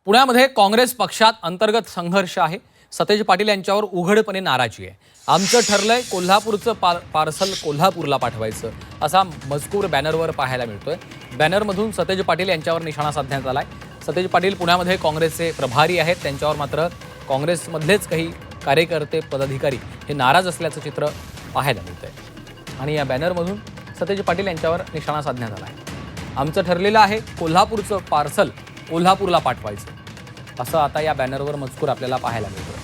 पुण्यामध्ये काँग्रेस पक्षात अंतर्गत संघर्ष आहे। सतेज पाटील यांच्यावर उघडपणे नाराजी आहे। आमचं ठरलंय कोल्हापूरचं पार्सल कोल्हापूरला पाठवायचं असा मजकूर बॅनरवर पाहायला मिळतोय। बॅनरमधून सतेज पाटील यांच्यावर निशाणा साधण्यात आलाय। सतेज पाटील पुण्यामध्ये काँग्रेसचे प्रभारी आहेत, त्यांच्यावर मात्र काँग्रेसमधलेच काही कार्यकर्ते पदाधिकारी हे नाराज असल्याचं चित्र पाहायला मिळतंय आणि या बॅनरमधून सतेज पाटील यांच्यावर निशाणा साधण्यात आलाय। आमचं ठरलेलं आहे कोल्हापूरचं पार्सल कोल्हापूरला पाठवायचं असं आता या बॅनरवर मजकूर आपल्याला पाहायला मिळतोय।